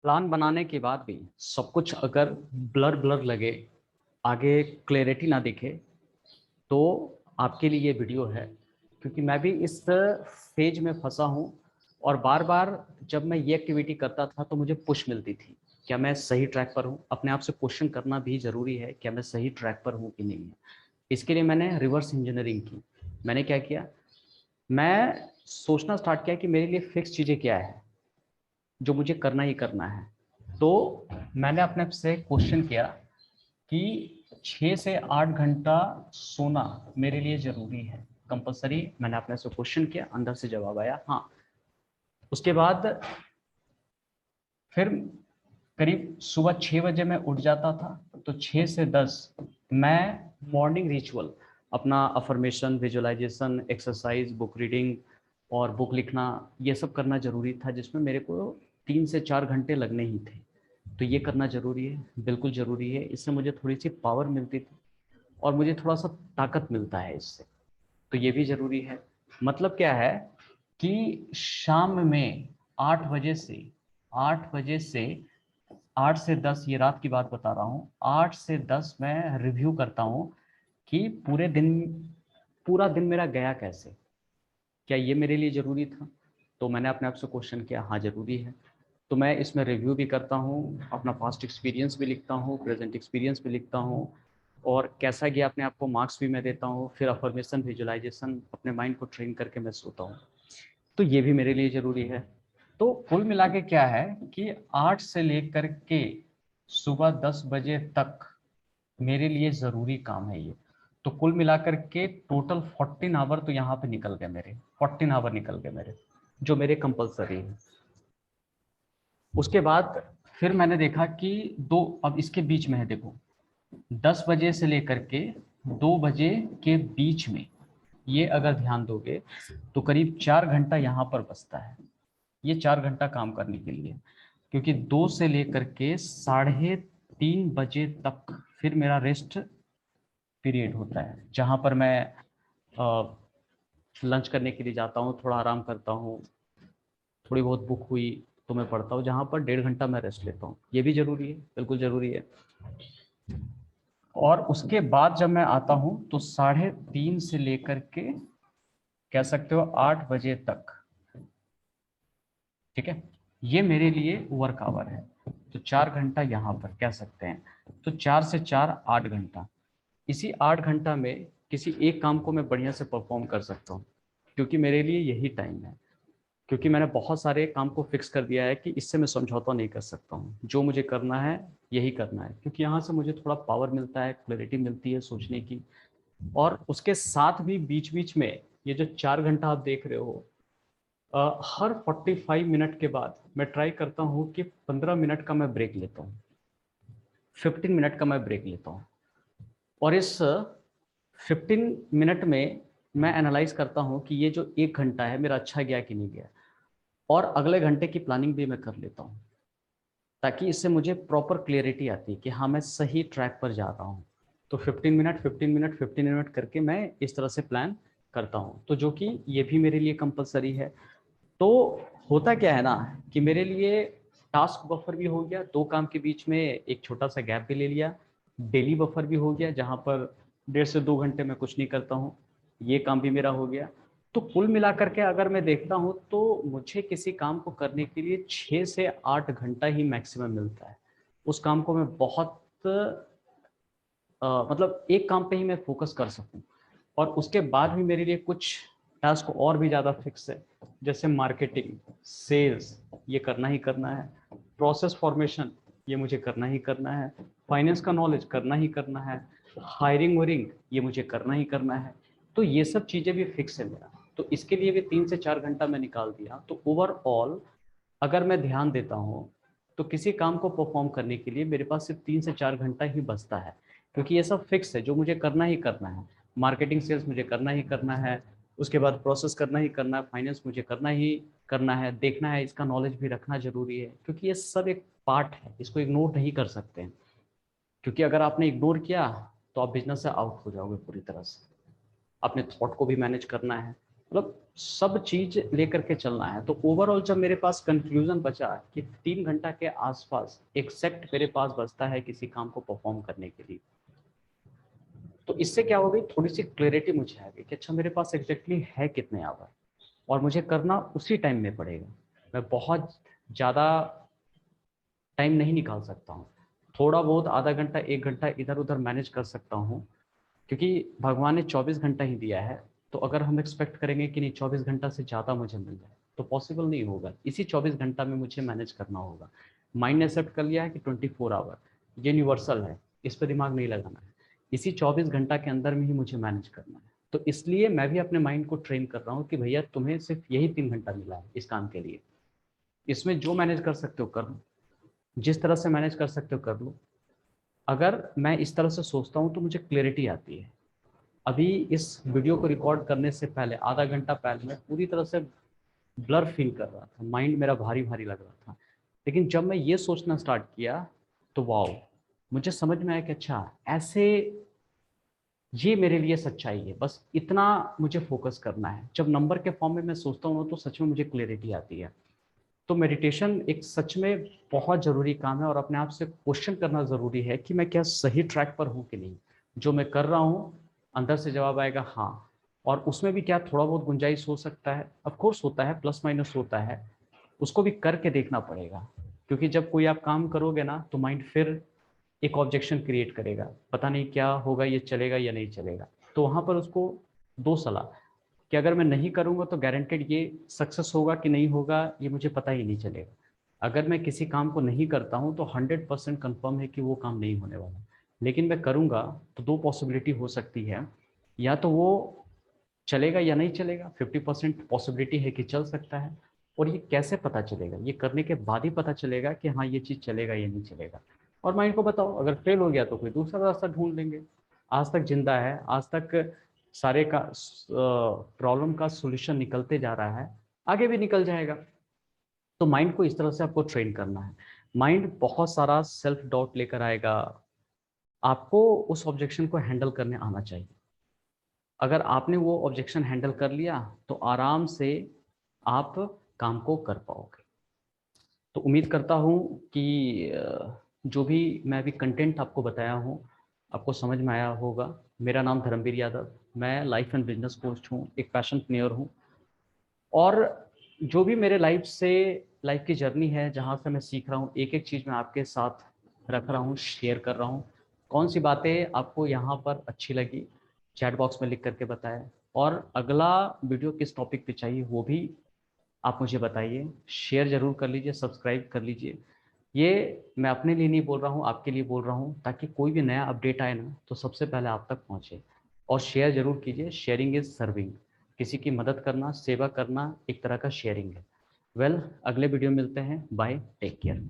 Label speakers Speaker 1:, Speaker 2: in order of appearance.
Speaker 1: Plan बनाने के बाद भी सब कुछ अगर ब्लर ब्लर लगे, आगे क्लैरिटी ना दिखे, तो आपके लिए ये वीडियो है। क्योंकि मैं भी इस फेज में फंसा हूँ और बार बार जब मैं ये एक्टिविटी करता था तो मुझे पुश मिलती थी, क्या मैं सही ट्रैक पर हूँ। अपने आप से क्वेश्चन करना भी ज़रूरी है, क्या मैं सही ट्रैक पर हूँ कि नहीं है। इसके लिए मैंने रिवर्स इंजीनियरिंग की। मैंने क्या किया, मैं सोचना स्टार्ट किया कि मेरे लिए फिक्स चीज़ें क्या है जो मुझे करना ही करना है। तो मैंने अपने आप से क्वेश्चन किया कि 6 से 8 घंटा सोना मेरे लिए ज़रूरी है, कंपलसरी। मैंने अपने से क्वेश्चन किया, अंदर से जवाब आया हाँ। उसके बाद फिर करीब सुबह 6 बजे मैं उठ जाता था, तो 6 से 10 मैं मॉर्निंग रिचुअल अपना affirmation, visualisation, exercise, book reading और बुक लिखना, ये सब करना जरूरी था, जिसमें मेरे को 3 से 4 घंटे लगने ही थे। तो ये करना जरूरी है, बिल्कुल जरूरी है। इससे मुझे थोड़ी सी पावर मिलती थी और मुझे थोड़ा सा ताकत मिलता है इससे। तो ये भी जरूरी है। मतलब क्या है कि शाम में 8 बजे से 8 बजे से 8 से 10, ये रात की बात बता रहा हूँ, 8 से 10 मैं रिव्यू करता हूँ कि पूरा दिन मेरा गया कैसे, क्या ये मेरे लिए ज़रूरी था। तो मैंने अपने आप से क्वेश्चन किया, हाँ ज़रूरी है। तो मैं इसमें रिव्यू भी करता हूँ, अपना पास्ट एक्सपीरियंस भी लिखता हूँ, प्रेजेंट एक्सपीरियंस भी लिखता हूँ, और कैसा गया अपने आप को मार्क्स भी मैं देता हूँ। फिर अफर्मेशन, विजुअलाइजेशन, अपने माइंड को ट्रेन करके मैं सोता हूँ। तो ये भी मेरे लिए ज़रूरी है। तो कुल मिला के क्या है कि 8 से लेकर के सुबह 10 बजे तक मेरे लिए ज़रूरी काम है ये। तो कुल मिलाकर के टोटल 14 आवर तो यहाँ पे निकल गए मेरे, 14 आवर निकल गए मेरे, जो मेरे कंपलसरी है। उसके बाद फिर मैंने देखा कि दो, अब इसके बीच में है देखो, 10 बजे से लेकर के 2 बजे के बीच में, ये अगर ध्यान दोगे तो करीब 4 घंटा यहाँ पर बचता है, ये 4 घंटा काम करने के लिए। क्योंकि 2 से लेकर के 3:30 बजे तक फिर मेरा रेस्ट पीरियड होता है, जहाँ पर मैं लंच करने के लिए जाता हूँ, थोड़ा आराम करता हूँ, थोड़ी बहुत बुक हुई तो मैं पढ़ता हूँ, जहाँ पर 1.5 घंटा मैं रेस्ट लेता हूँ। ये भी ज़रूरी है, बिल्कुल ज़रूरी है। और उसके बाद जब मैं आता हूँ तो 3:30 से लेकर के कह सकते हो 8 बजे तक, ठीक है, ये मेरे लिए वर्क आवर है। तो 4 घंटा यहाँ पर कह सकते हैं। तो 4 से 4 8 घंटा। इसी 8 घंटा में किसी एक काम को मैं बढ़िया से परफॉर्म कर सकता हूँ, क्योंकि मेरे लिए यही टाइम है। क्योंकि मैंने बहुत सारे काम को फिक्स कर दिया है कि इससे मैं समझौता नहीं कर सकता हूँ, जो मुझे करना है यही करना है। क्योंकि यहाँ से मुझे थोड़ा पावर मिलता है, क्लैरिटी मिलती है सोचने की। और उसके साथ भी बीच बीच में ये जो 4 घंटा आप देख रहे हो, हर 45 मिनट के बाद मैं ट्राई करता हूँ कि 15 मिनट का मैं ब्रेक लेता हूँ, 15 मिनट का मैं ब्रेक लेता हूँ। और इस 15 मिनट में मैं एनालाइज करता हूँ कि ये जो 1 घंटा है मेरा अच्छा गया कि नहीं गया, और अगले घंटे की प्लानिंग भी मैं कर लेता हूँ, ताकि इससे मुझे प्रॉपर क्लियरिटी आती है कि हाँ मैं सही ट्रैक पर जा रहा हूँ। तो 15 मिनट 15 मिनट 15 मिनट करके मैं इस तरह से प्लान करता हूँ, तो जो कि ये भी मेरे लिए कंपलसरी है। तो होता क्या है ना कि मेरे लिए टास्क बफर भी हो गया, 2 काम के बीच में एक छोटा सा गैप भी ले लिया। डेली बफर भी हो गया, जहाँ पर 1.5 से 2 घंटे मैं कुछ नहीं करता हूँ, ये काम भी मेरा हो गया। तो कुल मिलाकर के अगर मैं देखता हूँ तो मुझे किसी काम को करने के लिए 6 से 8 घंटा ही मैक्सिमम मिलता है। उस काम को मैं बहुत मतलब एक काम पे ही मैं फोकस कर सकूं। और उसके बाद भी मेरे लिए कुछ टास्क और भी ज़्यादा फिक्स है, जैसे मार्केटिंग, सेल्स, ये करना ही करना है, प्रोसेस फॉर्मेशन, ये मुझे करना ही करना है, फाइनेंस का नॉलेज करना ही करना है, हायरिंग वरिंग, ये मुझे करना ही करना है। तो ये सब चीज़ें भी फिक्स है मेरा। तो इसके लिए भी 3 से 4 घंटा मैं निकाल दिया। तो ओवरऑल अगर मैं ध्यान देता हूँ तो किसी काम को परफॉर्म करने के लिए मेरे पास सिर्फ 3 से 4 घंटा ही बचता है, क्योंकि ये सब फिक्स है जो मुझे करना ही करना है। मार्केटिंग सेल्स मुझे करना ही करना है, उसके बाद प्रोसेस करना ही करना है, फाइनेंस मुझे करना ही करना है, देखना है, इसका नॉलेज भी रखना जरूरी है, क्योंकि ये सब एक पार्ट है, इसको इग्नोर नहीं कर सकते हैं। क्योंकि अगर आपने इग्नोर किया तो आप बिजनेस से आउट हो जाओगे पूरी तरह से। अपने थॉट को भी मैनेज करना है, मतलब सब चीज लेकर के चलना है। तो ओवरऑल जब मेरे पास कंक्लूजन बचा कि 3 घंटा के आसपास एक्सेक्ट मेरे पास बचता है किसी काम को परफॉर्म करने के लिए, तो इससे क्या हो गई, थोड़ी सी क्लैरिटी मुझे आ गई कि अच्छा मेरे पास एग्जैक्टली है कितने आवर और मुझे करना उसी टाइम में पड़ेगा। मैं बहुत ज़्यादा टाइम नहीं निकाल सकता हूँ, थोड़ा बहुत आधा घंटा 1 घंटा इधर उधर मैनेज कर सकता हूँ, क्योंकि भगवान ने 24 घंटा ही दिया है। तो अगर हम एक्सपेक्ट करेंगे कि नहीं 24 घंटा से ज़्यादा मुझे मिल जाए तो पॉसिबल नहीं होगा। इसी 24 घंटा में मुझे मैनेज करना होगा। माइंड ने एक्सेप्ट कर लिया है कि 24 आवर ये यूनिवर्सल है, इस पर दिमाग नहीं लगाना है, इसी 24 घंटा के अंदर में ही मुझे मैनेज करना है। तो इसलिए मैं भी अपने माइंड को ट्रेन कर रहा हूँ कि भैया तुम्हें सिर्फ यही 3 घंटा मिला है इस काम के लिए, इसमें जो मैनेज कर सकते हो कर लो, जिस तरह से मैनेज कर सकते हो कर लो। अगर मैं इस तरह से सोचता हूँ तो मुझे क्लैरिटी आती है। अभी इस वीडियो को रिकॉर्ड करने से पहले आधा घंटा पहले मैं पूरी तरह से ब्लर फील कर रहा था, माइंड मेरा भारी भारी लग रहा था। लेकिन जब मैं ये सोचना स्टार्ट किया तो वाओ, मुझे समझ में आया कि अच्छा ऐसे ये मेरे लिए सच्चाई है, बस इतना मुझे फोकस करना है। जब नंबर के फॉर्म में मैं सोचता हूँ तो सच में मुझे क्लैरिटी आती है। तो मेडिटेशन एक सच में बहुत ज़रूरी काम है और अपने आप से क्वेश्चन करना ज़रूरी है कि मैं क्या सही ट्रैक पर हूँ कि नहीं। जो मैं कर रहा हूँ अंदर से जवाब आएगा हाँ, और उसमें भी क्या थोड़ा बहुत गुंजाइश हो सकता है, ऑफ कोर्स होता है, प्लस माइनस होता है, उसको भी करके देखना पड़ेगा। क्योंकि जब कोई आप काम करोगे ना तो माइंड फिर एक ऑब्जेक्शन क्रिएट करेगा, पता नहीं क्या होगा, ये चलेगा या नहीं चलेगा। तो वहाँ पर उसको दो सलाह कि अगर मैं नहीं करूँगा तो गारंटेड ये सक्सेस होगा कि नहीं होगा ये मुझे पता ही नहीं चलेगा। अगर मैं किसी काम को नहीं करता हूँ तो 100% कन्फर्म है कि वो काम नहीं होने वाला। लेकिन मैं करूँगा तो दो पॉसिबिलिटी हो सकती है, या तो वो चलेगा या नहीं चलेगा। 50% पॉसिबिलिटी है कि चल सकता है। और ये कैसे पता चलेगा, ये करने के बाद ही पता चलेगा कि हाँ ये चीज़ चलेगा या नहीं चलेगा। और माइंड को बताओ अगर फेल हो गया तो कोई दूसरा रास्ता ढूंढ लेंगे। आज तक जिंदा है, आज तक सारे का प्रॉब्लम का सॉल्यूशन निकलते जा रहा है, आगे भी निकल जाएगा। तो माइंड को इस तरह से आपको ट्रेन करना है। माइंड बहुत सारा सेल्फ डाउट लेकर आएगा, आपको उस ऑब्जेक्शन को हैंडल करने आना चाहिए। अगर आपने वो ऑब्जेक्शन हैंडल कर लिया तो आराम से आप काम को कर पाओगे। तो उम्मीद करता हूँ कि जो भी मैं अभी कंटेंट आपको बताया हूँ आपको समझ में आया होगा। मेरा नाम धर्मवीर यादव, मैं लाइफ एंड बिजनेस कोच हूँ, एक पैशन प्लेयर हूँ। और जो भी मेरे लाइफ की जर्नी है, जहाँ से मैं सीख रहा हूँ, एक एक चीज़ मैं आपके साथ रख रहा हूँ, शेयर कर रहा हूँ। कौन सी बातें आपको यहाँ पर अच्छी लगी चैट बॉक्स में लिख करके बताएं। और अगला वीडियो किस टॉपिक पे चाहिए वो भी आप मुझे बताइए। शेयर ज़रूर कर लीजिए, सब्सक्राइब कर लीजिए। ये मैं अपने लिए नहीं बोल रहा हूँ, आपके लिए बोल रहा हूँ, ताकि कोई भी नया अपडेट आए ना तो सबसे पहले आप तक पहुँचे। और शेयर ज़रूर कीजिए, शेयरिंग इज़ सर्विंग। किसी की मदद करना, सेवा करना एक तरह का शेयरिंग है। वेल, अगले वीडियो मिलते हैं, बाय, टेक केयर।